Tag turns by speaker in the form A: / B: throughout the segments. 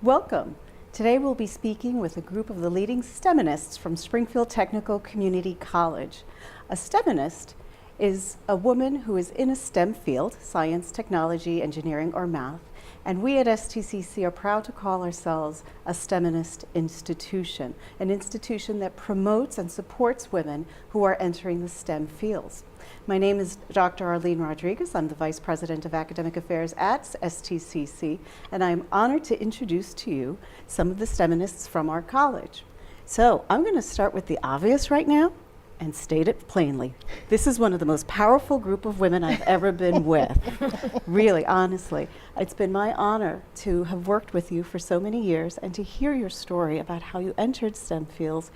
A: Welcome. Today we'll be speaking with a group of the leading STEMinists from Springfield Technical Community College. A STEMinist is a woman who is in a STEM field, science, technology, engineering, or math, and we at STCC are proud to call ourselves a STEMinist institution, an institution that promotes and supports women who are entering the STEM fields. My name is Dr. Arlene Rodriguez. I'm the Vice President of Academic Affairs at STCC, and I'm honored to introduce to you some of the STEMinists from our college. So I'm going to start with the obvious right now and state it plainly. This is one of the most powerful group of women I've ever been with. Really, honestly. It's been my honor to have worked with you for so many years and to hear your story about how you entered STEM fields.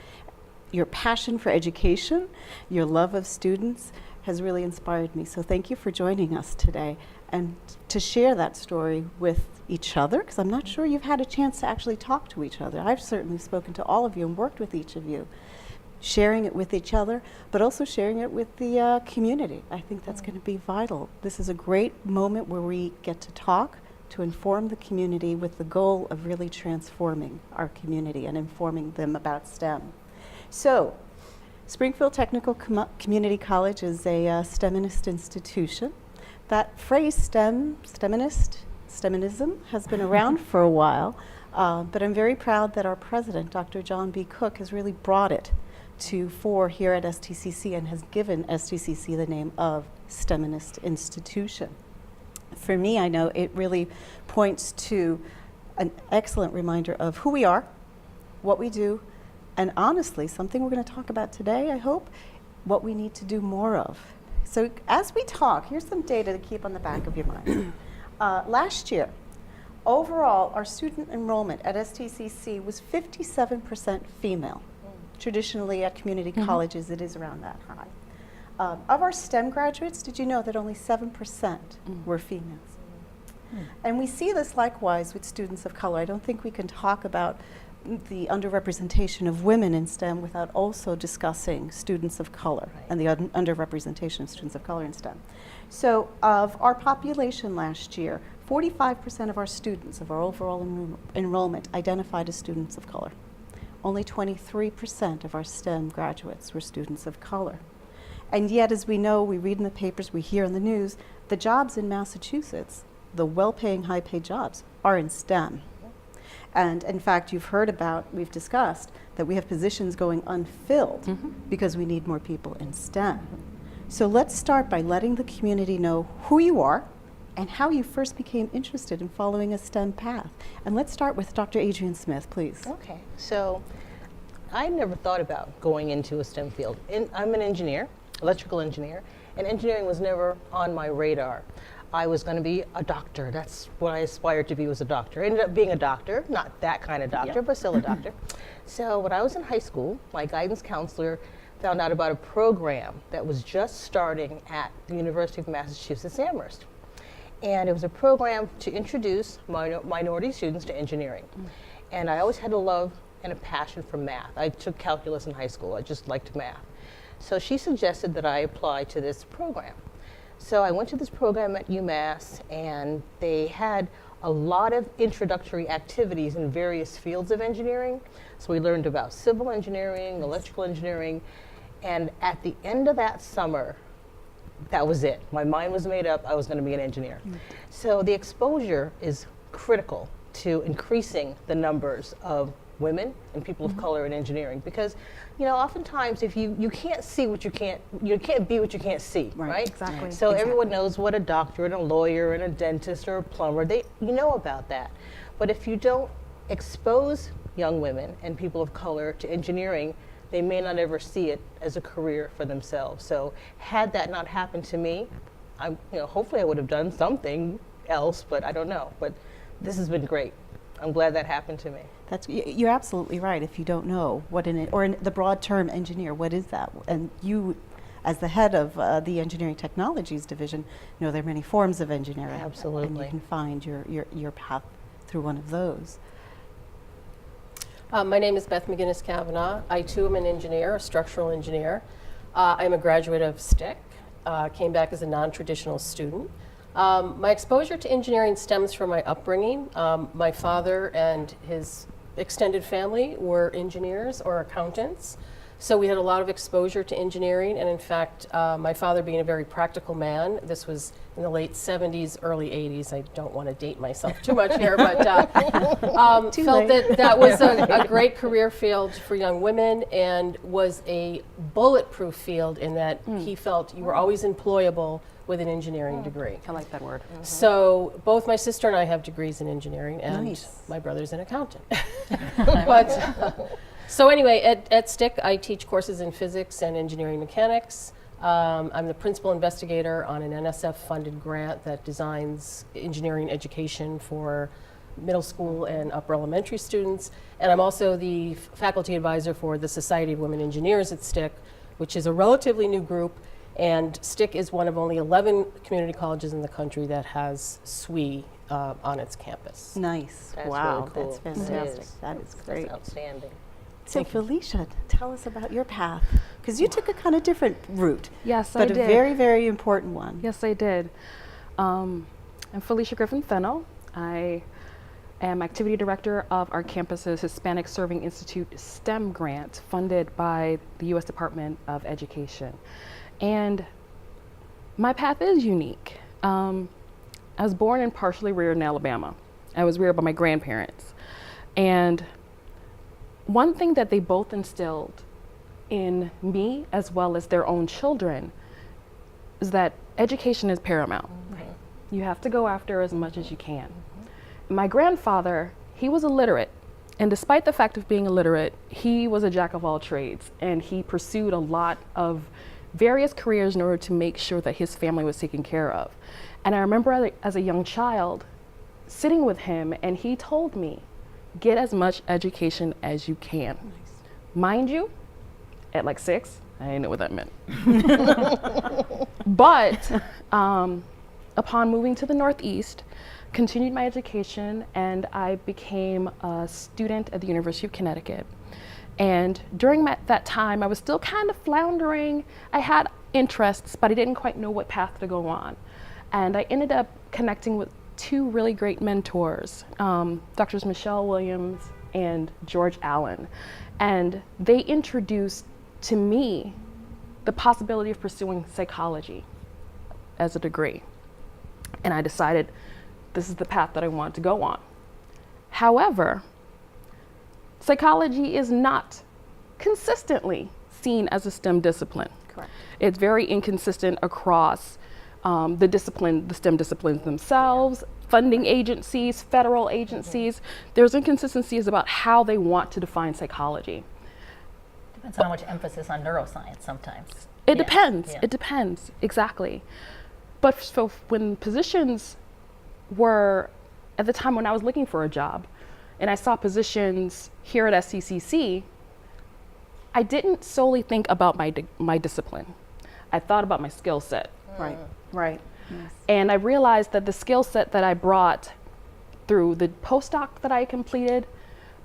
A: Your passion for education, your love of students has really inspired me. So thank you for joining us today and to share that story with each other, because I'm not sure you've had a chance to actually talk to each other. I've certainly spoken to all of you and worked with each of you. Sharing it with each other, but also sharing it with the community. I think that's going to be vital. This is a great moment where we get to talk, to inform the community with the goal of really transforming our community and informing them about STEM. So, Springfield Technical Community College is a STEMinist institution. That phrase STEM, STEMinist, STEMinism has been around for a while, but I'm very proud that our president, Dr. John B. Cook, has really brought it to fore here at STCC and has given STCC the name of STEMinist institution. For me, I know it really points to an excellent reminder of who we are, what we do, and honestly, something we're going to talk about today, I hope, what we need to do more of. So as we talk, here's some data to keep on the back of your mind. Last year, overall, our student enrollment at STCC was 57% female. Traditionally at community colleges, it is around that high. Of our STEM graduates, did you know that only 7% were females? And we see this likewise with students of color. I don't think we can talk about the underrepresentation of women in STEM without also discussing students of color and the underrepresentation of students of color in STEM. So of our population last year, 45% of our students of our overall enrollment identified as students of color. Only 23% of our STEM graduates were students of color. And yet, as we know, we read in the papers, we hear in the news, the jobs in Massachusetts, the well-paying, high-paid jobs, are in STEM. And in fact, you've heard about, we've discussed, that we have positions going unfilled because we need more people in STEM. So let's start by letting the community know who you are and how you first became interested in following a STEM path. And let's start with Dr. Adrienne Smith, please.
B: Okay, so I never thought about going into a STEM field. I'm an engineer, electrical engineer, and engineering was never on my radar. I was going to be a doctor. That's what I aspired to be, was a doctor. I ended up being a doctor, not that kind of doctor, but still a doctor. So when I was in high school, my guidance counselor found out about a program that was just starting at the University of Massachusetts Amherst. And it was a program to introduce minority students to engineering. And I always had a love and a passion for math. I took calculus in high school. I just liked math. So she suggested that I apply to this program. So I went to this program at UMass, and they had a lot of introductory activities in various fields of engineering. So we learned about civil engineering, electrical engineering, and at the end of that summer, that was it. My mind was made up. I was going to be an engineer. So the exposure is critical to increasing the numbers of women and people of color in engineering, because oftentimes if you can't see what you can't be what you can't see, right?
A: Exactly.
B: So everyone knows what a doctor and a lawyer and a dentist or a plumber, you know about that. But if you don't expose young women and people of color to engineering, they may not ever see it as a career for themselves. So had that not happened to me, hopefully I would have done something else, but I don't know. But this has been great. I'm glad that happened to me.
A: You're absolutely right. If you don't know what in the broad term engineer, what is that? And you, as the head of the Engineering Technologies Division, know there are many forms of engineering.
B: Absolutely.
A: And you can find your path through one of those.
C: My name is Beth McGinnis Cavanaugh. I too am an engineer, a structural engineer. I'm a graduate of STIC, came back as a non-traditional student. My exposure to engineering stems from my upbringing. My father and his extended family were engineers or accountants. So we had a lot of exposure to engineering, and in fact, my father being a very practical man, this was in the late 70s, early 80s, I don't want to date myself too much here, but felt that that was a great career field for young women and was a bulletproof field in that he felt you were always employable with an engineering degree.
D: I like that word.
C: So both my sister and I have degrees in engineering, and
A: Nice.
C: my brother's an accountant. But so anyway, at STIC, I teach courses in physics and engineering mechanics. I'm the principal investigator on an NSF-funded grant that designs engineering education for middle school and upper elementary students. And I'm also the faculty advisor for the Society of Women Engineers at STIC, which is a relatively new group. And STIC is one of only 11 community colleges in the country that has SWE on its campus.
A: Nice.
B: That's
A: Wow,
B: really cool.
A: that's fantastic. That is great.
B: That's outstanding.
A: So Felicia, tell us about your path, because you took a kind of different route,
D: Yes, I
A: but a
D: did.
A: very, very important one.
D: Yes, I did. I'm Felicia Griffin Fennell. I am activity director of our campus's Hispanic Serving Institute STEM grant funded by the U.S. Department of Education. And my path is unique. I was born and partially reared in Alabama. I was reared by my grandparents. And one thing that they both instilled in me as well as their own children is that education is paramount. You have to go after as much as you can. My grandfather, he was illiterate, and despite the fact of being illiterate, he was a jack of all trades, and he pursued a lot of various careers in order to make sure that his family was taken care of. And I remember as a young child sitting with him, and he told me, get as much education as you can.
A: Nice.
D: Mind you, at like 6, I didn't know what that meant. But upon moving to the Northeast, continued my education, and I became a student at the University of Connecticut. And during that time, I was still kind of floundering. I had interests, but I didn't quite know what path to go on. And I ended up connecting with 2 really great mentors, Drs. Michelle Williams and George Allen. And they introduced to me the possibility of pursuing psychology as a degree. And I decided this is the path that I want to go on. However, psychology is not consistently seen as a STEM discipline.
A: Correct.
D: It's very inconsistent across the STEM disciplines themselves, funding agencies, federal agencies. There's inconsistencies about how they want to define psychology.
E: Depends on how much emphasis on neuroscience sometimes.
D: It
E: Yeah,
D: depends.
E: yeah.
D: It depends, exactly. But so when positions were, at the time when I was looking for a job, and I saw positions here at STCC, I didn't solely think about my discipline. I thought about my skill set.
A: Right, right. Yes.
D: And I realized that the skill set that I brought through the postdoc that I completed,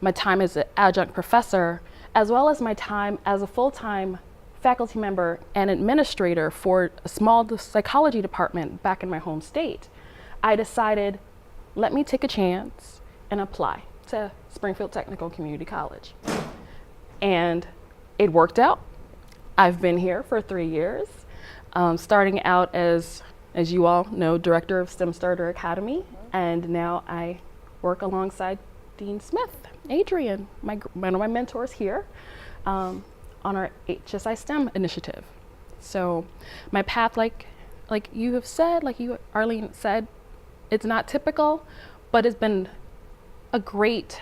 D: my time as an adjunct professor, as well as my time as a full-time faculty member and administrator for a small psychology department back in my home state, I decided, let me take a chance and apply to Springfield Technical Community College. And it worked out. I've been here for 3 years, starting out as you all know, director of STEM Starter Academy, and now I work alongside Dean Smith, Adrian, one of my mentors here, on our HSI STEM initiative. So my path, like you have said, like you, Arlene, said, it's not typical, but it's been a great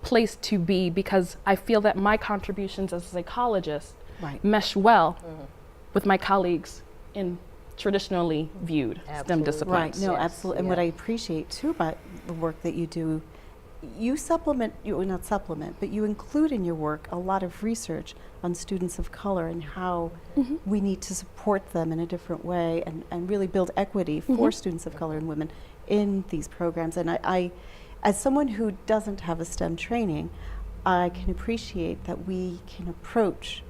D: place to be because I feel that my contributions as a psychologist
A: Right.
D: mesh well with my colleagues in traditionally viewed STEM
B: Absolutely.
D: disciplines.
A: Right, no,
B: Yes,
A: absolutely. And what I appreciate too about the work that you do, you supplement, not supplement, but you include in your work a lot of research on students of color and how we need to support them in a different way and really build equity for students of color and women in these programs. And I, as someone who doesn't have a STEM training, I can appreciate that we can approach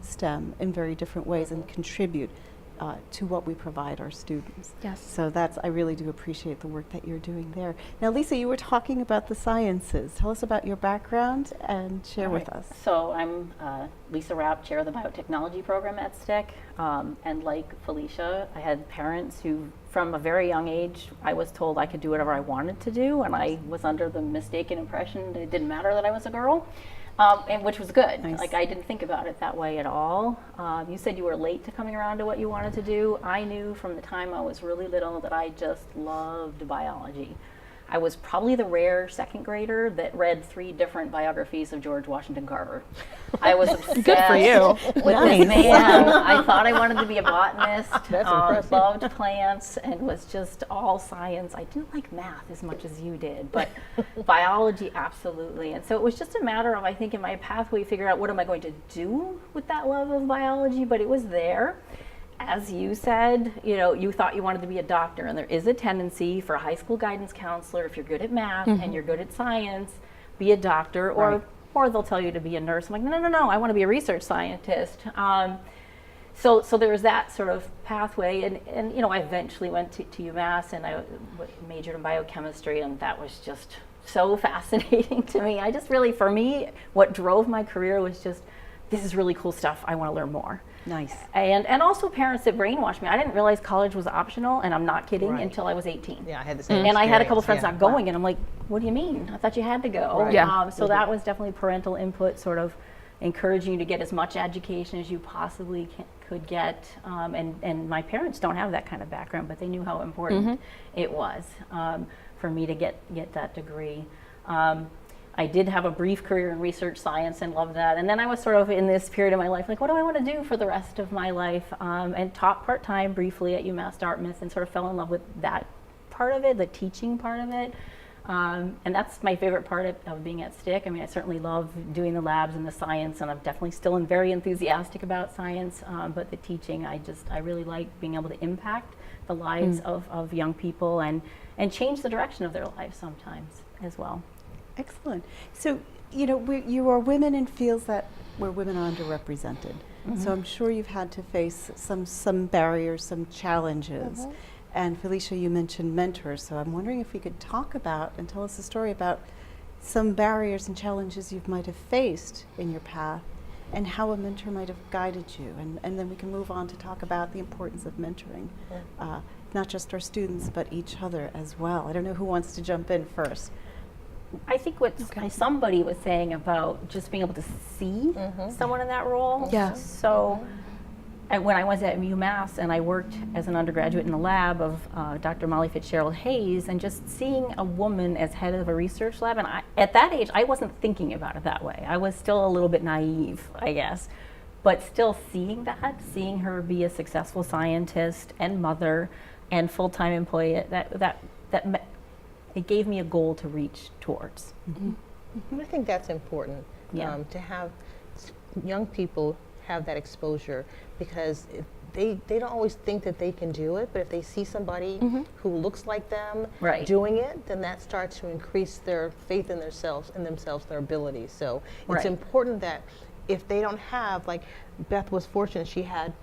A: STEM in very different ways and contribute to what we provide our students.
D: Yes.
A: So I really do appreciate the work that you're doing there. Now, Lisa, you were talking about the sciences. Tell us about your background and share with us.
E: So I'm Lisa Rapp, chair of the biotechnology program at STEC. And like Felicia, I had parents who, from a very young age, I was told I could do whatever I wanted to do, and I was under the mistaken impression that it didn't matter that I was a girl. And which was good.
A: Nice.
E: Like, I didn't think about it that way at all. You said you were late to coming around to what you wanted to do. I knew from the time I was really little that I just loved biology. I was probably the rare second grader that read 3 different biographies of George Washington Carver. I was obsessed
D: Good for you.
E: with this man. I thought I wanted to be a botanist.
B: That's impressive.
E: Loved plants and was just all science. I didn't like math as much as you did, but biology, absolutely. And so it was just a matter of, I think, in my pathway, figure out what am I going to do with that love of biology, but it was there. As you said, you thought you wanted to be a doctor, and there is a tendency for a high school guidance counselor, if you're good at math and you're good at science, be a doctor, or they'll tell you to be a nurse. I'm like, no, I want to be a research scientist. So there was that sort of pathway, and I eventually went to UMass, and I majored in biochemistry, and that was just so fascinating to me. I just really, for me, what drove my career was just, this is really cool stuff, I want to learn more.
A: Nice.
E: And also parents that brainwashed me. I didn't realize college was optional, and I'm not kidding,
B: Right.
E: until I was 18.
B: Yeah, I had the same
E: And I had a couple
B: experience,
E: friends not going, and I'm like, what do you mean? I thought you had to go.
B: Right.
D: Yeah.
E: So that was definitely parental input, sort of encouraging you to get as much education as you possibly could get. And my parents don't have that kind of background, but they knew how important it was for me to get that degree. I did have a brief career in research science and loved that. And then I was sort of in this period of my life, like, what do I want to do for the rest of my life? And taught part-time briefly at UMass Dartmouth, and sort of fell in love with that part of it, the teaching part of it. And that's my favorite part of being at STIC. I mean, I certainly love doing the labs and the science, and I'm definitely still very enthusiastic about science. But the teaching, I really like being able to impact the lives of young people and change the direction of their lives sometimes as well.
A: Excellent. So, you are women in fields where women are underrepresented. So I'm sure you've had to face some barriers, some challenges. And Felicia, you mentioned mentors. So I'm wondering if we could talk about and tell us a story about some barriers and challenges you might have faced in your path and how a mentor might have guided you. And then we can move on to talk about the importance of mentoring, not just our students, but each other as well. I don't know who wants to jump in first.
E: I think what somebody was saying about just being able to see someone in that role.
D: Yeah.
E: So when I was at UMass and I worked as an undergraduate in the lab of Dr. Molly Fitzgerald Hayes, and just seeing a woman as head of a research lab, and at that age, I wasn't thinking about it that way. I was still a little bit naive, I guess. But still seeing her be a successful scientist and mother and full-time employee, it gave me a goal to reach towards.
B: I think that's important,
E: Yeah.
B: to have young people have that exposure, because they don't always think that they can do it, but if they see somebody who looks like them
E: Right.
B: doing it, then that starts to increase their faith in themselves, their abilities. So it's
E: Right.
B: important that if they don't have, like Beth was fortunate, she had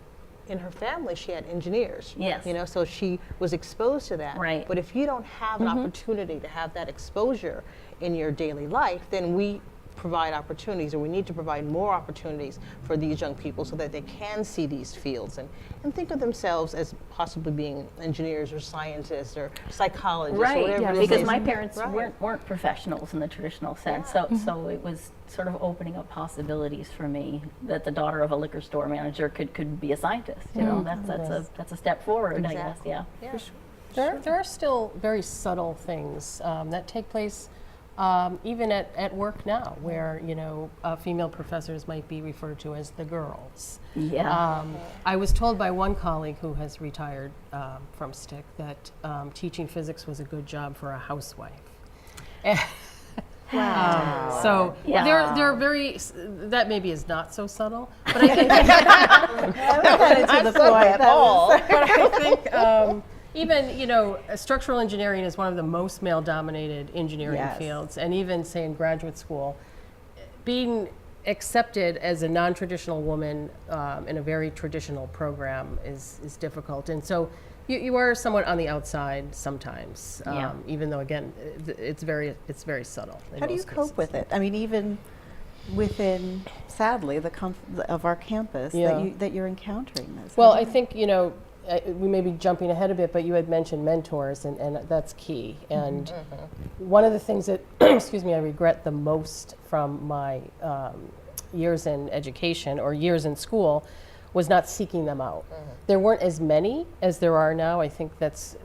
B: in her family, she had engineers.
E: Yes.
B: So she was exposed to that.
E: Right.
B: But if you don't have an opportunity to have that exposure in your daily life, then we provide opportunities, or we need to provide more opportunities for these young people so that they can see these fields and think of themselves as possibly being engineers or scientists or psychologists or whatever it is.
E: Because my parents
B: Right.
E: weren't professionals in the traditional sense, so it was sort of opening up possibilities for me that the daughter of a liquor store manager could be a scientist. That's a step forward, I guess.
B: Exactly.
E: Yeah.
B: Yeah.
C: There are still very subtle things that take place even at work now, where female professors might be referred to as the girls.
E: Yeah.
C: I was told by one colleague who has retired from STIC that teaching physics was a good job for a housewife.
A: Wow.
C: So
E: Yeah.
C: they're very, that maybe is not so subtle, but I think
A: To the point
B: at all.
C: but I think even, structural engineering is one of the most male-dominated engineering
A: Yes.
C: fields, and even, say, in graduate school, being accepted as a non-traditional woman in a very traditional program is difficult. And so you are somewhat on the outside sometimes,
E: Yeah.
C: even though, again, it's very subtle.
A: How do you cope with it? I mean, even within, sadly, of our campus,
C: Yeah.
A: that you're encountering this.
C: Well,
A: How do
C: I think, we may be jumping ahead a bit, but you had mentioned mentors, and that's key. And one of the things that, excuse me, I regret the most from my years in education or years in school was not seeking them out. There weren't as many as there are now. I think it's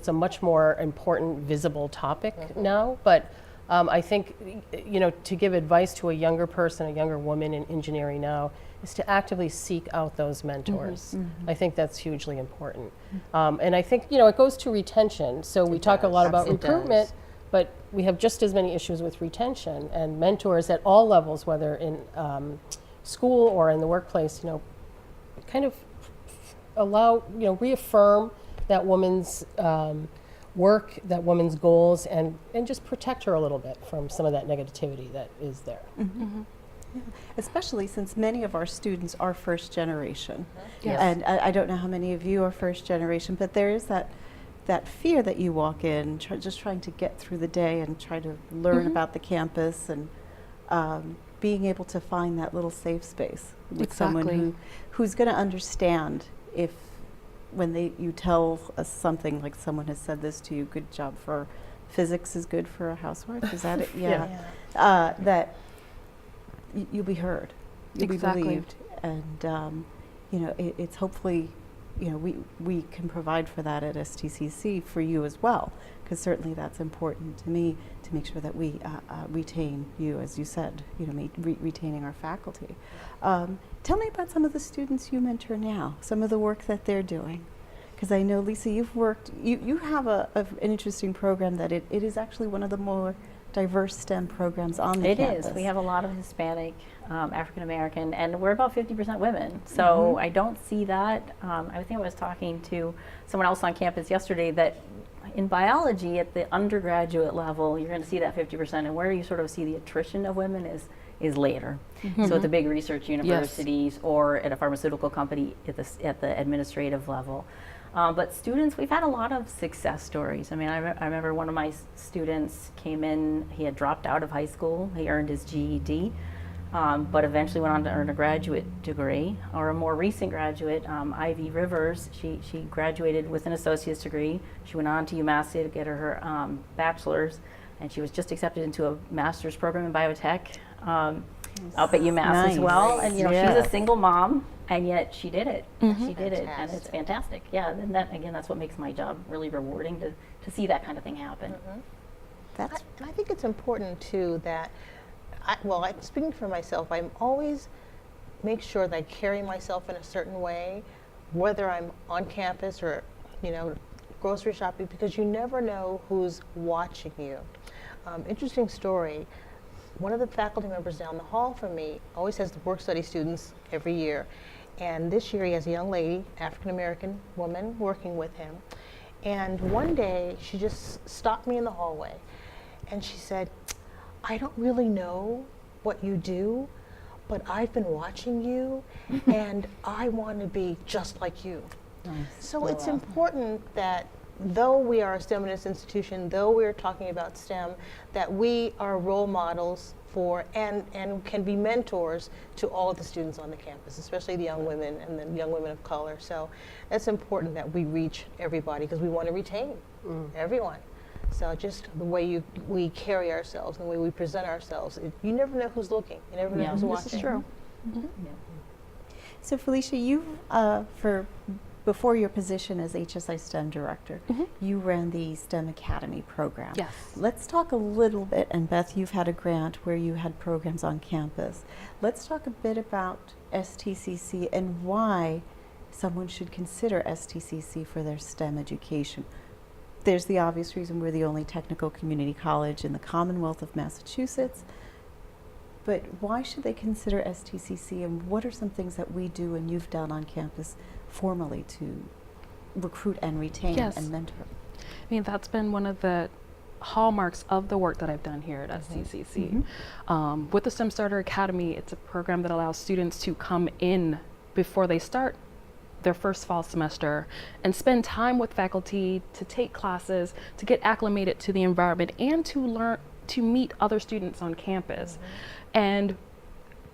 C: a much more important, visible topic now. But I think, to give advice to a younger person, a younger woman in engineering now, is to actively seek out those mentors. I think that's hugely important. And I think, it goes to retention. So we talk a lot about recruitment, but we have just as many issues with retention, and mentors at all levels, whether in school or in the workplace, kind of allow, reaffirm that woman's work, that woman's goals, and just protect her a little bit from some of that negativity that is there.
A: Yeah. Especially since many of our students are first generation.
E: Yes.
A: And I don't know how many of you are first generation, but there is that fear that you walk in, just trying to get through the day and try to learn about the campus, and being able to find that little safe space with someone who's going to understand if, when you tell us something like someone has said this to you, good job for physics is good for a housewife. Is that it? Yeah. That you'll be heard, you'll be believed, and it's hopefully, we can provide for that at STCC for you as well, because certainly that's important to me, to make sure that we retain you, as you said, retaining our faculty. Tell me about some of the students you mentor now, some of the work that they're doing. Because I know, Lisa, you have an interesting program that it is actually one of the more diverse STEM programs on the campus.
E: It is. We have a lot of Hispanic, African American, and we're about 50% women. So I don't see that. I think I was talking to someone else on campus yesterday that in biology at the undergraduate level, you're going to see that 50%, and where you sort of see the attrition of women is later. So at the big research universities or at a pharmaceutical company at the administrative level. But students, we've had a lot of success stories. I mean, I remember one of my students came in, he had dropped out of high school, he earned his GED, but eventually went on to earn a graduate degree. Or a more recent graduate, Ivy Rivers, she graduated with an associate's degree. She went on to UMass to get her bachelor's, and she was just accepted into a master's program in biotech up at UMass as well. And she's a single mom. And yet she did it. She did it, and it's fantastic. Yeah, and that's what makes my job really rewarding, to see that kind of thing happen.
B: And I think it's important too that, speaking for myself, I'm always make sure that I carry myself in a certain way, whether I'm on campus or, grocery shopping, because you never know who's watching you. Interesting story. One of the faculty members down the hall from me always has the work study students every year. And this year he has a young lady, African-American woman, working with him. And one day she just stopped me in the hallway and she said, I don't really know what you do, but I've been watching you and I want to be just like you.
E: Nice.
B: So it's important that though we are a STEMinist institution, though we're talking about STEM, that we are role models for and can be mentors to all of the students on the campus, especially the young women and the young women of color. So it's important that we reach everybody because we want to retain everyone. So just the way we carry ourselves, the way we present ourselves, you never know who's looking. You never know who's watching.
E: This is true.
A: So Felicia, you before your position as HSI STEM director, you ran the STEM Academy program.
D: Yes.
A: Let's talk a little bit, and Beth, you've had a grant where you had programs on campus. Let's talk a bit about STCC and why someone should consider STCC for their STEM education. There's the obvious reason we're the only technical community college in the Commonwealth of Massachusetts. But why should they consider STCC, and what are some things that we do and you've done on campus formally to recruit and retain and mentor?
D: I mean, that's been one of the hallmarks of the work that I've done here at STCC. With the STEM Starter Academy, it's a program that allows students to come in before they start their first fall semester and spend time with faculty, to take classes, to get acclimated to the environment, and to learn to meet other students on campus. And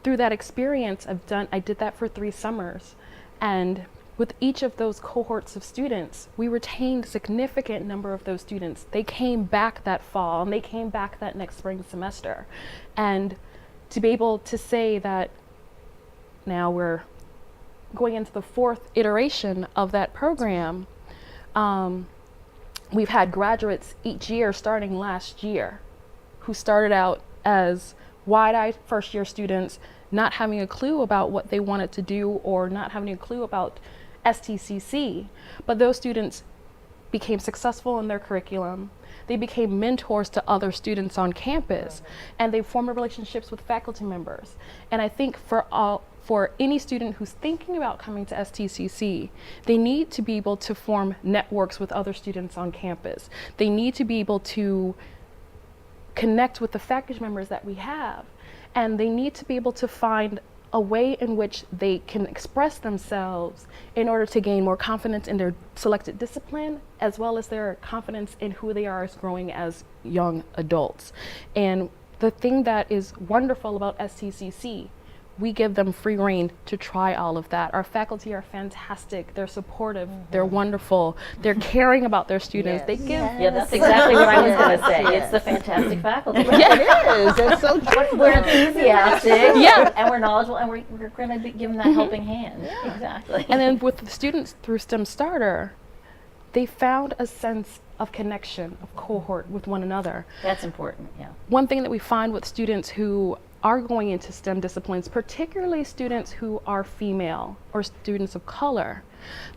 D: through that experience, I did that for 3 summers. And with each of those cohorts of students, we retained a significant number of those students. They came back that fall and they came back that next spring semester. And to be able to say that now we're going into the 4th iteration of that program, we've had graduates each year starting last year who started out as wide-eyed first-year students, not having a clue about what they wanted to do or not having a clue about STCC, but those students became successful in their curriculum. They became mentors to other students on campus, and they formed relationships with faculty members. And I think for any student who's thinking about coming to STCC, they need to be able to form networks with other students on campus. They need to be able to connect with the faculty members that we have, and they need to be able to find a way in which they can express themselves in order to gain more confidence in their selected discipline, as well as their confidence in who they are as growing as young adults. And the thing that is wonderful about STCC, we give them free rein to try all of that. Our faculty are fantastic. They're supportive. They're wonderful. They're caring about their students. They give.
E: Yeah, that's exactly what I was going to say. It's the fantastic faculty.
B: Yeah, it is. It's so true.
E: We're enthusiastic,
D: Yeah.
E: and we're knowledgeable, and we're going to give them that helping hand.
B: Yeah.
E: Exactly.
D: And then with the students through STEM Starter, they found a sense of connection, of cohort with one another.
E: That's important, yeah.
D: One thing that we find with students who are going into STEM disciplines, particularly students who are female or students of color,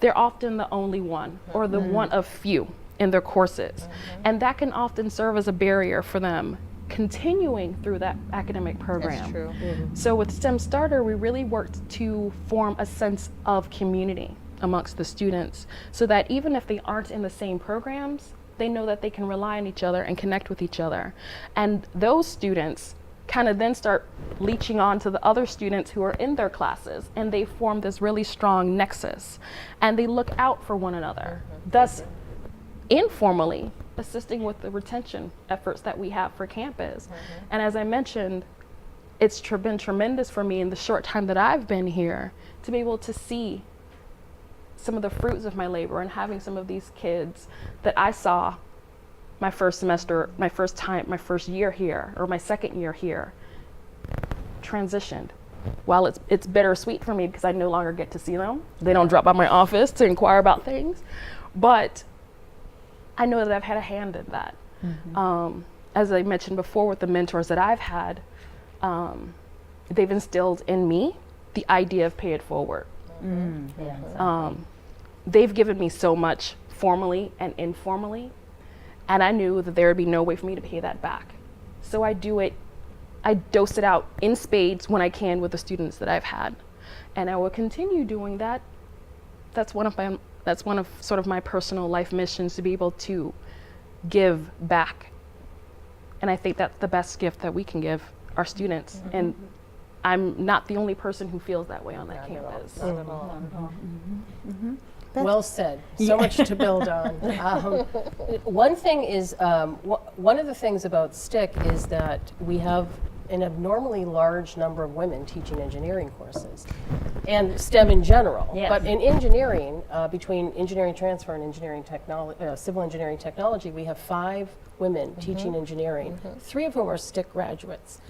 D: they're often the only one or the one of few in their courses. And that can often serve as a barrier for them continuing through that academic program.
B: That's true.
D: So with STEM Starter, we really worked to form a sense of community amongst the students so that even if they aren't in the same programs, they know that they can rely on each other and connect with each other. And those students kind of then start leeching on to the other students who are in their classes, and they form this really strong nexus, and they look out for one another, thus informally assisting with the retention efforts that we have for campus. And as I mentioned, it's been tremendous for me in the short time that I've been here to be able to see some of the fruits of my labor and having some of these kids that I saw my first semester, my first year here, or my second year here, transitioned. While it's bittersweet for me because I no longer get to see them. They don't drop by my office to inquire about things, but I know that I've had a hand in that. As I mentioned before with the mentors that I've had, they've instilled in me the idea of pay it forward.
E: Yeah, exactly.
D: They've given me so much formally and informally, and I knew that there would be no way for me to pay that back. So I dose it out in spades when I can with the students that I've had. And I will continue doing that. That's one of sort of my personal life missions, to be able to give back. And I think that's the best gift that we can give our students. And I'm not the only person who feels that way on that campus.
B: Not at all.
C: Well said. So much to build on. One thing is, one of the things about STIC is that we have an abnormally large number of women teaching engineering courses, and STEM in general.
E: Yes.
C: But in engineering, between engineering transfer and engineering technology, civil engineering technology, we have 5 women teaching engineering, 3 of whom are STIC graduates.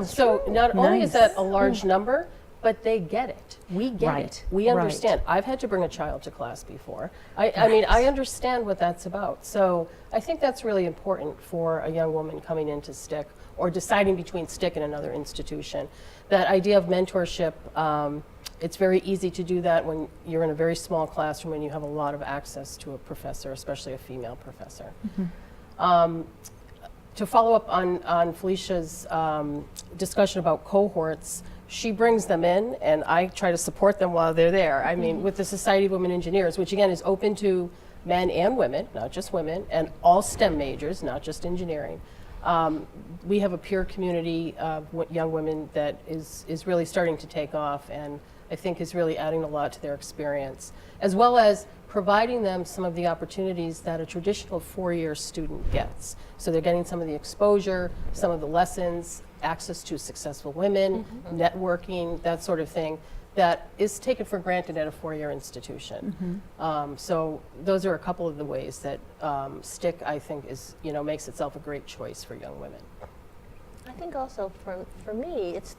C: So not only is that a large number, but they get it. We get
E: Right,
C: it. We understand. I've had to bring a child to class before. I mean, I understand what that's about. So I think that's really important for a young woman coming into STIC or deciding between STIC and another institution. That idea of mentorship, it's very easy to do that when you're in a very small classroom and you have a lot of access to a professor, especially a female professor. To follow up on Felicia's discussion about cohorts, she brings them in, and I try to support them while they're there. I mean, with the Society of Women Engineers, which again is open to men and women, not just women, and all STEM majors, not just engineering. We have a peer community of young women that is really starting to take off, and I think is really adding a lot to their experience, as well as providing them some of the opportunities that a traditional four-year student gets. So they're getting some of the exposure, some of the lessons, access to successful women, networking, that sort of thing, that is taken for granted at a four-year institution. So those are a couple of the ways that STIC, I think, is, makes itself a great choice for young women.
B: I think also for me, it's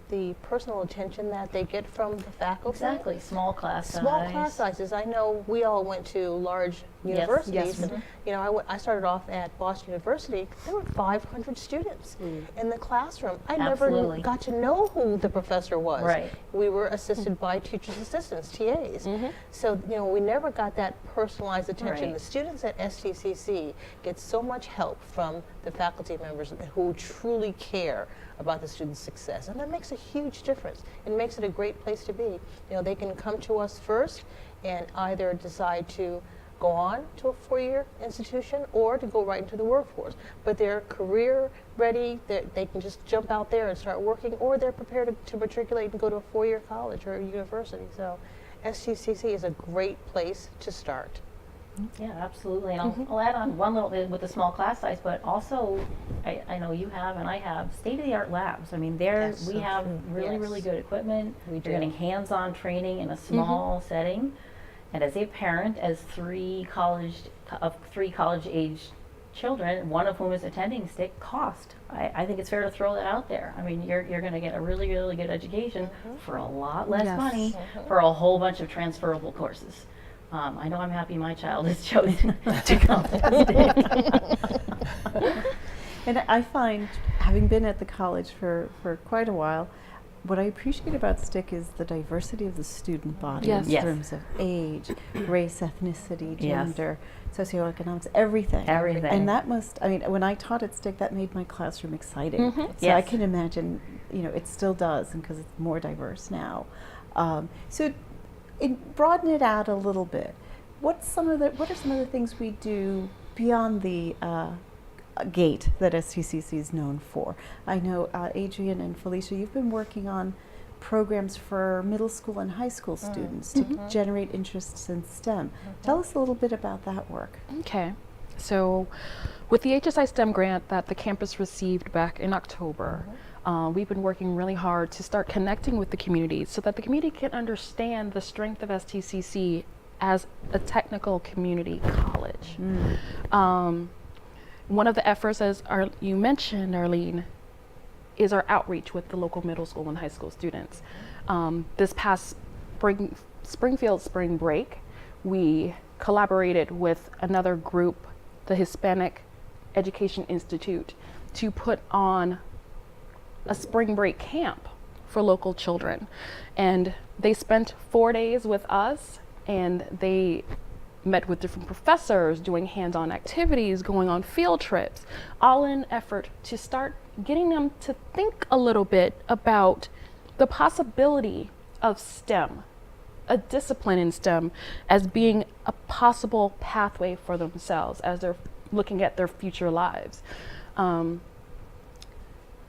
B: the personal attention that they get from the faculty.
E: Exactly, small class size.
B: Small class sizes. I know we all went to large universities.
A: Yes.
B: And, I started off at Boston University. There were 500 students in the classroom. I never
E: Absolutely.
B: got to know who the professor was.
E: Right.
B: We were assisted by teachers' assistants, TAs. So, we never got that personalized attention.
E: Right.
B: The students at STCC get so much help from the faculty members who truly care about the student's success, and that makes a huge difference. It makes it a great place to be. They can come to us first and either decide to go on to a four-year institution or to go right into the workforce. But they're career ready, they can just jump out there and start working, or they're prepared to matriculate and go to a four-year college or a university. So STCC is a great place to start.
E: Yeah, absolutely. And I'll add on one little bit with the small class size, but also I know you have and I have state-of-the-art labs. I mean,
B: Yes,
E: we
B: so
E: have
B: true.
E: really,
B: Yes.
E: really good equipment.
B: We
E: You're
B: do.
E: getting hands-on training in a small setting. And as a parent, as three college-age children, one of whom is attending STIC, cost. I think it's fair to throw that out there. I mean, you're going to get a really, really good education for a lot less
A: Yes.
E: money for a whole bunch of transferable courses. I know I'm happy my child has chosen to come to STIC.
A: And I find, having been at the college for quite a while, what I appreciate about STIC is the diversity of the student body
D: Yes.
A: in
E: Yes.
A: terms of age, race, ethnicity,
E: Yes.
A: gender, socioeconomics, everything.
E: Everything.
A: And that when I taught at STIC, that made my classroom exciting. So I
E: Yes.
A: can imagine, it still does, and because it's more diverse now. Broaden it out a little bit. What are some of the things we do beyond the gate that STCC is known for? I know Adrian and Felicia, you've been working on programs for middle school and high school students to generate interests in STEM. Tell us a little bit about that work.
D: Okay, so with the HSI STEM grant that the campus received back in October, we've been working really hard to start connecting with the community so that the community can understand the strength of STCC as a technical community college. One of the efforts, as you mentioned, Arlene, is our outreach with the local middle school and high school students. This past Springfield spring break, we collaborated with another group, the Hispanic Education Institute, to put on a spring break camp for local children. And they spent 4 days with us, and they met with different professors, doing hands-on activities, going on field trips, all in an effort to start getting them to think a little bit about the possibility of STEM, a discipline in STEM, as being a possible pathway for themselves as they're looking at their future lives.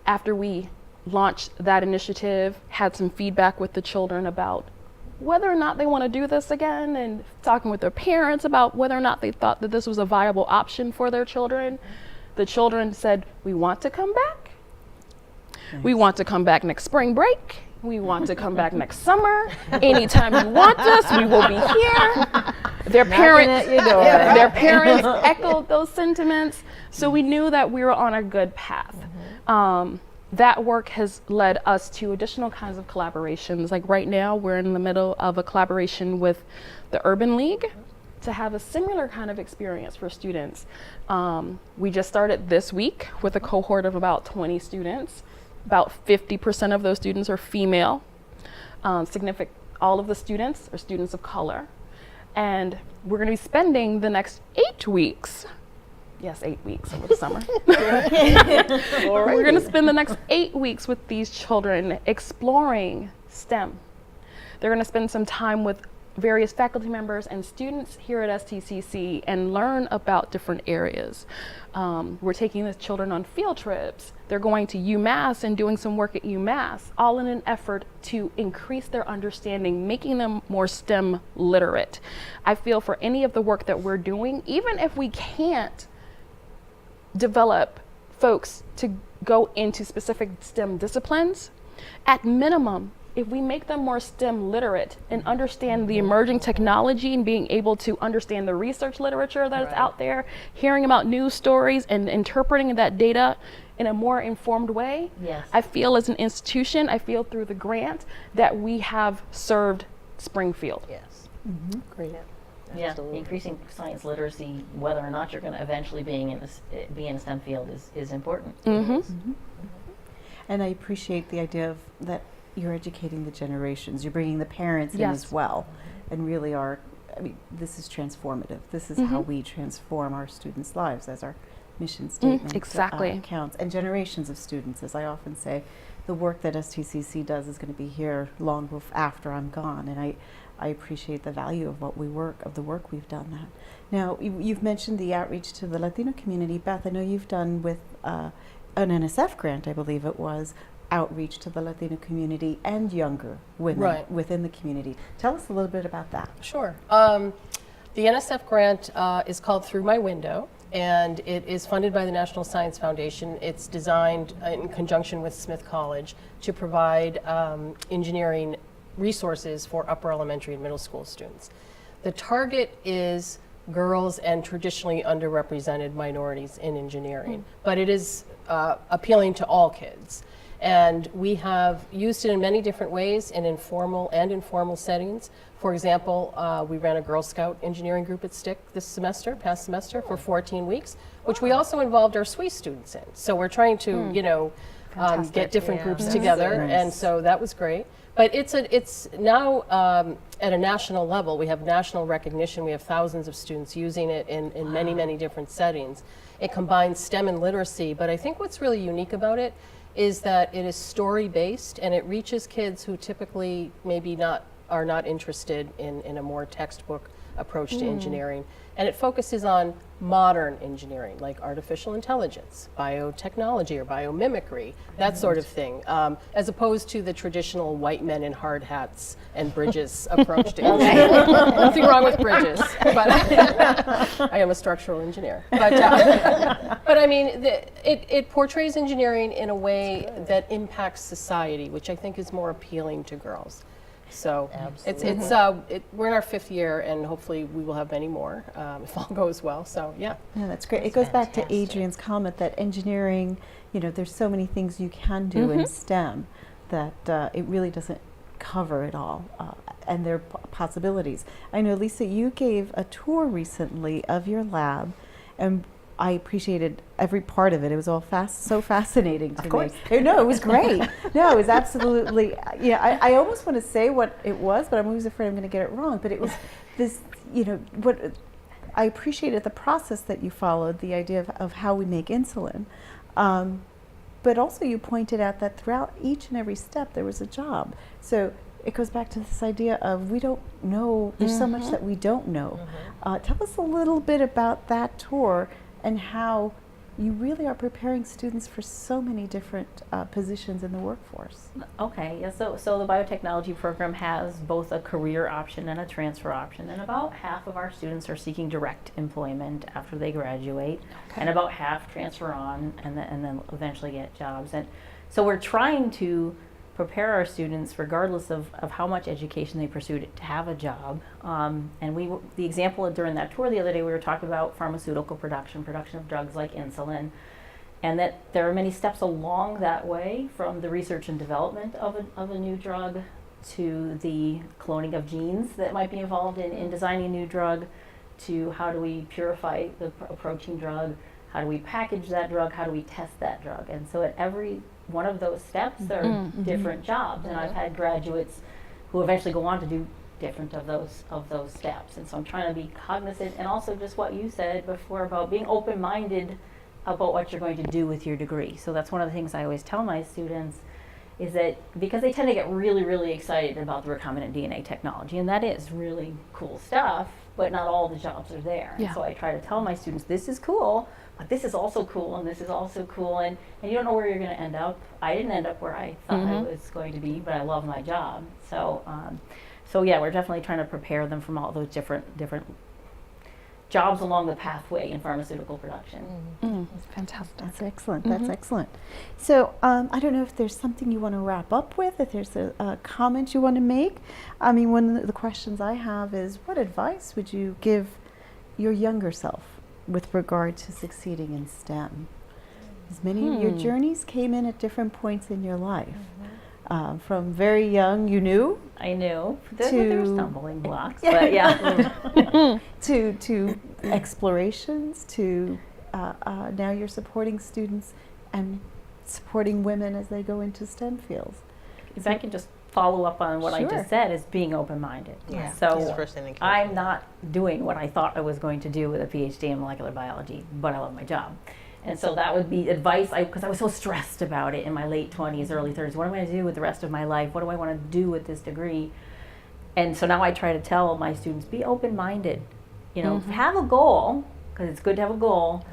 D: After we launched that initiative, had some feedback with the children about whether or not they want to do this again, and talking with their parents about whether or not they thought that this was a viable option for their children. The children said, we want to come back. Nice. We want to come back next spring break. We want to come back next summer. Anytime you want us, we will be here. Their parents echoed those sentiments. So we knew that we were on a good path. That work has led us to additional kinds of collaborations. Like right now, we're in the middle of a collaboration with the Urban League to have a similar kind of experience for students. We just started this week with a cohort of about 20 students. About 50% of those students are female. All of the students are students of color. And we're going to be spending the next 8 weeks. Yes, 8 weeks over the summer. We're going to spend the next 8 weeks with these children exploring STEM. They're going to spend some time with various faculty members and students here at STCC and learn about different areas. We're taking the children on field trips. They're going to UMass and doing some work at UMass, all in an effort to increase their understanding, making them more STEM literate. I feel for any of the work that we're doing, even if we can't develop folks to go into specific STEM disciplines, at minimum, if we make them more STEM literate and understand the emerging technology and being able to understand the research literature that is out there, hearing about news stories and interpreting that data in a more informed way,
E: Yes.
D: I feel as an institution, I feel through the grant that we have served Springfield.
B: Yes.
C: Great.
E: Yeah,
B: Absolutely.
E: increasing science literacy, whether or not you're going to eventually be in a STEM field is important.
A: And I appreciate the idea of that you're educating the generations. You're bringing the parents in
D: Yes.
A: as well, and really are. I mean, this is transformative. This is how we transform our students' lives, as our mission statement
D: exactly.
A: counts, and generations of students. As I often say, the work that STCC does is going to be here long after I'm gone, and I appreciate the value of the work we've done. That now you've mentioned the outreach to the Latino community, Beth. I know you've done with an NSF grant, I believe it was, outreach to the Latino community and younger women within the community. Tell us a little bit about that.
C: Sure. The NSF grant is called Through My Window, and it is funded by the National Science Foundation. It's designed in conjunction with Smith College to provide engineering resources for upper elementary and middle school students. The target is girls and traditionally underrepresented minorities in engineering, but it is appealing to all kids. And we have used it in many different ways, in informal and informal settings. For example, we ran a Girl Scout engineering group at STIC past semester, for 14 weeks, which we also involved our SWE students in. So we're trying to, get different groups together, and so that was great. But it's now at a national level. We have national recognition. We have thousands of students using it in many, many different settings. It combines STEM and literacy, but I think what's really unique about it is that it is story-based, and it reaches kids who typically maybe are not interested in a more textbook approach to engineering. And it focuses on modern engineering, like artificial intelligence, biotechnology or biomimicry, that sort of thing, as opposed to the traditional white men in hard hats and bridges approach to engineering. Nothing wrong with bridges, but I am a structural engineer. But I mean, it portrays engineering in a way that impacts society, which I think is more appealing to girls. So we're in our 5th year, and hopefully we will have many more if all goes well. So yeah.
A: Yeah, that's great. It goes back to Adrian's comment that engineering, there's so many things you can do in STEM that it really doesn't cover it all, and there are possibilities. I know, Lisa, you gave a tour recently of your lab, and I appreciated every part of it. It was all so fascinating to me. No, it was great. No, it was absolutely, I almost want to say what it was, but I'm always afraid I'm going to get it wrong. But it was this, what I appreciated the process that you followed, the idea of how we make insulin. But also you pointed out that throughout each and every step there was a job. So it goes back to this idea of we don't know, there's so much that we don't know. Tell us a little bit about that tour and how you really are preparing students for so many different positions in the workforce.
E: Okay, yeah, so the biotechnology program has both a career option and a transfer option, and about half of our students are seeking direct employment after they graduate, and about half transfer on and then eventually get jobs. And so we're trying to prepare our students, regardless of how much education they pursued, to have a job. And the example during that tour the other day, we were talking about pharmaceutical production of drugs like insulin, and that there are many steps along that way, from the research and development of a new drug to the cloning of genes that might be involved in designing a new drug, to how do we purify the approaching drug, how do we package that drug, how do we test that drug. And so at every one of those steps, there are different jobs, and I've had graduates who eventually go on to do different of those steps. And so I'm trying to be cognizant, and also just what you said before about being open-minded about what you're going to do with your degree. So that's one of the things I always tell my students is that because they tend to get really, really excited about the recombinant DNA technology, and that is really cool stuff, but not all the jobs are there.
D: Yeah.
E: And so I try to tell my students, this is cool, but this is also cool, and this is also cool, and you don't know where you're going to end up. I didn't end up where I thought I was going to be, but I love my job. So, so yeah, we're definitely trying to prepare them from all those different jobs along the pathway in pharmaceutical production.
D: That's fantastic.
A: That's excellent. That's excellent. So I don't know if there's something you want to wrap up with, if there's a comment you want to make. I mean, one of the questions I have is, what advice would you give your younger self with regard to succeeding in STEM? As many of your journeys came in at different points in your life. From very young, you knew.
E: I knew. There were
A: To
E: stumbling blocks, but yeah.
A: to explorations, to now you're supporting students and supporting women as they go into STEM fields.
E: If I could just follow up on what I
A: Sure.
E: just said, is being open-minded.
B: Yeah. That's
E: So
B: the first thing that came to
E: I'm
B: mind.
E: not doing what I thought I was going to do with a PhD in molecular biology, but I love my job. And so that would be advice, because I was so stressed about it in my late 20s, early 30s. What am I going to do with the rest of my life? What do I want to do with this degree? And so now I try to tell my students, be open-minded. You know, have a goal, because it's good to have a goal,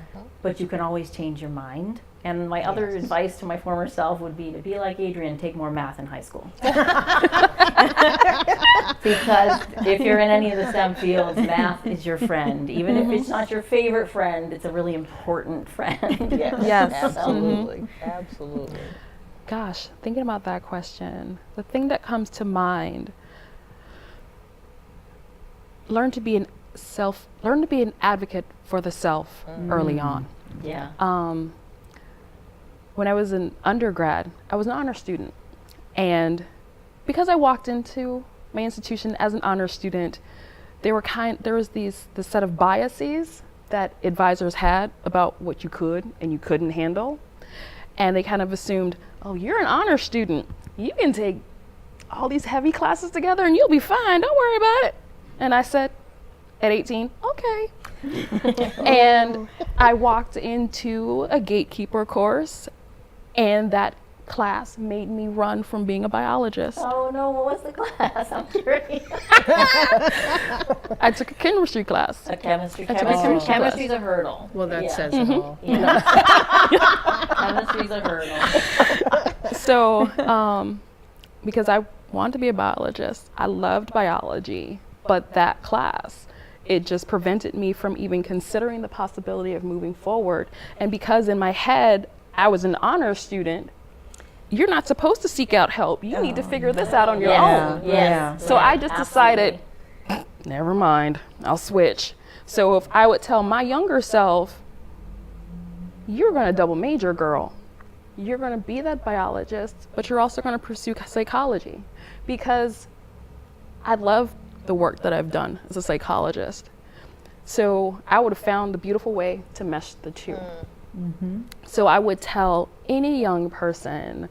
E: but you can always change your mind. And my other advice to my former self would be to be like Adrian, take more math in high school. Because if you're in any of the STEM fields, math is your friend. Even if it's not your favorite friend, it's a really important friend.
D: Yes.
B: Absolutely. Absolutely.
D: Gosh, thinking about that question, the thing that comes to mind, learn to be an advocate for the self early on.
E: Yeah.
D: When I was an undergrad, I was an honor student. And because I walked into my institution as an honor student, there was this set of biases that advisors had about what you could and you couldn't handle. And they kind of assumed, oh, you're an honor student. You can take all these heavy classes together and you'll be fine. Don't worry about it. And I said, at 18, okay. And I walked into a gatekeeper course, and that class made me run from being a biologist.
E: Oh no, what was the class? I'm curious.
D: I took a chemistry class.
E: A chemistry.
D: I took a chemistry class.
E: Chemistry's a hurdle.
B: Well, that
E: Yeah.
B: says it all.
E: Yeah. Chemistry's a hurdle.
D: So, because I wanted to be a biologist, I loved biology, but that class, it just prevented me from even considering the possibility of moving forward. And because in my head, I was an honor student, you're not supposed to seek out help. You need to figure this out on your own.
E: Yes.
D: So I just decided, never mind, I'll switch. So if I would tell my younger self, you're going to double major, girl. You're going to be that biologist, but you're also going to pursue psychology, because I love the work that I've done as a psychologist. So I would have found the beautiful way to mesh the two. So I would tell any young person,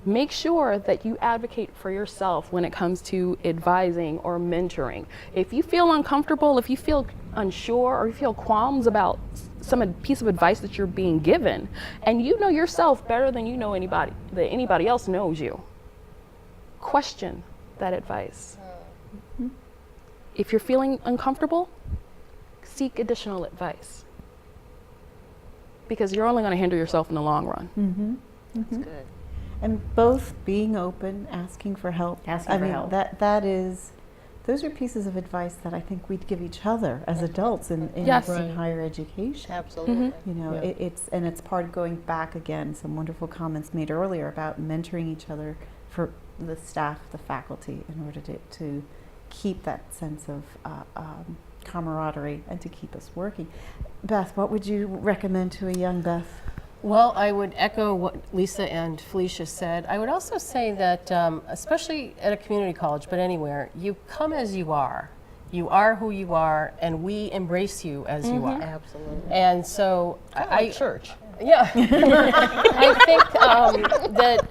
D: make sure that you advocate for yourself when it comes to advising or mentoring. If you feel uncomfortable, if you feel unsure, or you feel qualms about some piece of advice that you're being given, and you know yourself better than you know anybody, that anybody else knows you, question that advice. If you're feeling uncomfortable, seek additional advice, because you're only going to hinder yourself in the long run.
B: That's good.
A: And both being open, asking for help.
E: Asking for help.
A: Those are pieces of advice that I think we'd give each other as adults in
D: Yes.
A: in higher education.
B: Absolutely.
A: You know, it's part of going back again, some wonderful comments made earlier about mentoring each other for the staff, the faculty, in order to keep that sense of camaraderie and to keep us working. Beth, what would you recommend to a young Beth?
C: Well, I would echo what Lisa and Felicia said. I would also say that, especially at a community college, but anywhere, you come as you are. You are who you are, and we embrace you as you are.
B: Absolutely.
C: And so
B: Like church.
C: yeah, I think that,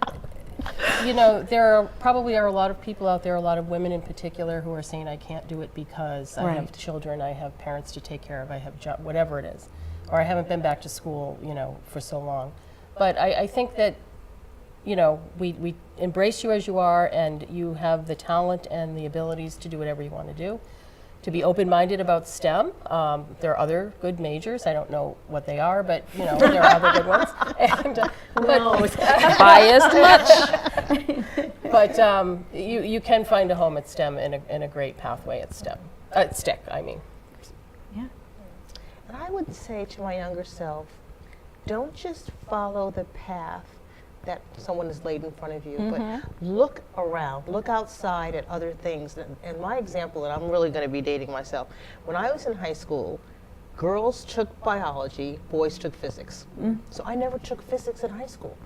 C: you know, there probably are a lot of people out there, a lot of women in particular, who are saying, I can't do it because I have
A: Right.
C: children, I have parents to take care of, I have job, whatever it is. Or I haven't been back to school, you know, for so long. But I think that you know, we embrace you as you are, and you have the talent and the abilities to do whatever you want to do. To be open-minded about STEM. There are other good majors. I don't know what they are, but you know, there are other good ones. And,
D: Biased much?
C: but you can find a home at STEM in a great pathway at STEM. At STIC, I mean.
A: Yeah.
B: And I would say to my younger self, don't just follow the path that someone has laid in front of you, but look around, look outside at other things. And my example, and I'm really going to be dating myself, when I was in high school, girls took biology, boys took physics. So I never took physics in high school.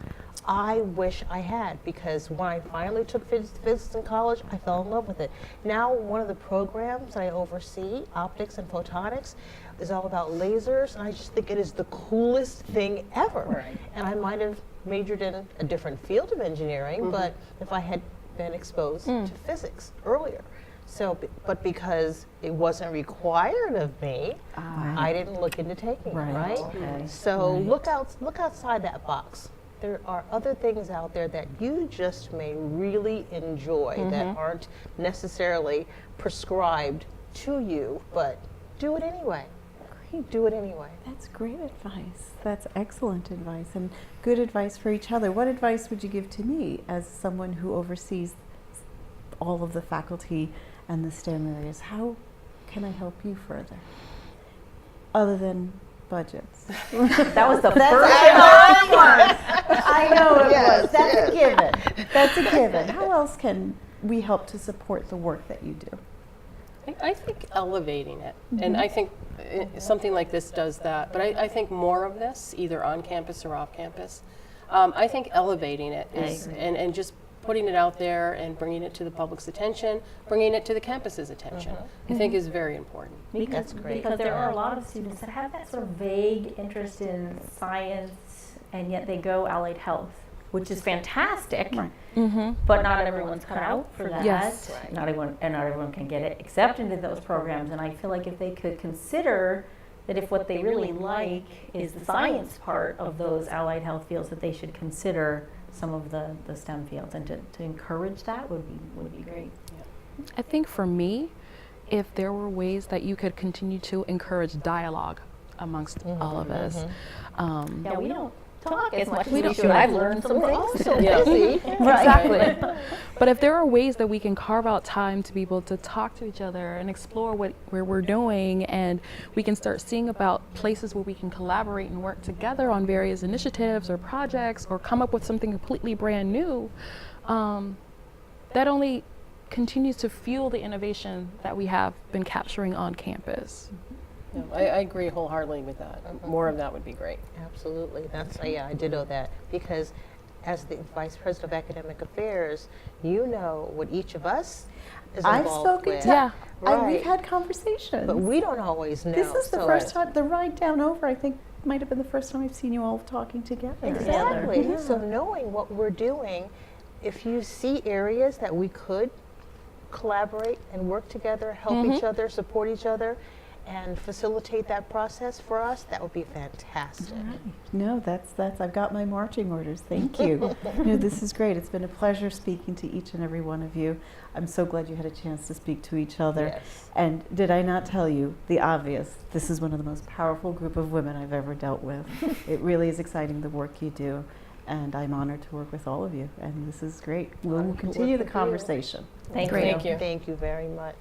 B: I wish I had, because when I finally took physics in college, I fell in love with it. Now one of the programs that I oversee, optics and photonics, is all about lasers, and I just think it is the coolest thing ever.
C: Right.
B: And I might have majored in a different field of engineering, but if I had been exposed to physics earlier. So, but because it wasn't required of me, I didn't look into taking it, right?
A: Okay.
B: So look outside that box. There are other things out there that you just may really enjoy that aren't necessarily prescribed to you, but do it anyway. Do it anyway.
A: That's great advice. That's excellent advice, and good advice for each other. What advice would you give to me as someone who oversees all of the faculty and the STEM areas? How can I help you further? Other than budgets.
E: That was the first
A: I know it was. That's a given. That's a given. How else can we help to support the work that you do?
C: I think elevating it, and I think something like this does that, but I think more of this, either on campus or off campus. I think elevating it is, and just putting it out there and bringing it to the public's attention, bringing it to the campus's attention, I think is very important.
B: That's great.
E: Because there are a lot of students that have that sort of vague interest in science, and yet they go allied health, which is fantastic.
A: Right.
E: But not everyone's cut out for that.
D: Yes.
B: Right.
E: Not everyone can get accepted into those programs. And I feel like if they could consider that if what they really like is the science part of those allied health fields, that they should consider some of the STEM fields, and to encourage that would be great.
D: I think for me, if there were ways that you could continue to encourage dialogue amongst all of us.
E: Yeah, we don't talk as much as
D: we
E: we
D: don't-
E: should. I've learned some things.
B: Also busy.
D: Exactly. But if there are ways that we can carve out time to be able to talk to each other and explore where we're doing, and we can start seeing about places where we can collaborate and work together on various initiatives or projects, or come up with something completely brand new, that only continues to fuel the innovation that we have been capturing on campus.
C: No, I agree wholeheartedly with that. More of that would be great.
B: Absolutely. That's yeah, I did know that, because as the Vice President of Academic Affairs, you know what each of us is
A: I've
B: involved
A: spoken
B: with.
A: to,
D: Yeah.
A: and we've
B: Right.
A: had conversations.
B: But we don't always know.
A: This is the
B: so-
A: first time, the ride down over, I think, might have been the first time I've seen you all talking together.
B: Exactly.
A: Yeah.
B: So knowing what we're doing, if you see areas that we could collaborate and work together, help each other, support each other, and facilitate that process for us, that would be fantastic.
A: No, that's I've got my marching orders. Thank you. No, this is great. It's been a pleasure speaking to each and every one of you. I'm so glad you had a chance to speak to each other.
B: Yes.
A: And did I not tell you the obvious? This is one of the most powerful group of women I've ever dealt with. It really is exciting, the work you do, and I'm honored to work with all of you. And this is great. We'll
B: Honored to
A: continue
B: work
A: the
B: with you.
A: conversation.
E: Thank
D: Great.
E: you.
C: Thank you.
B: Thank you very much.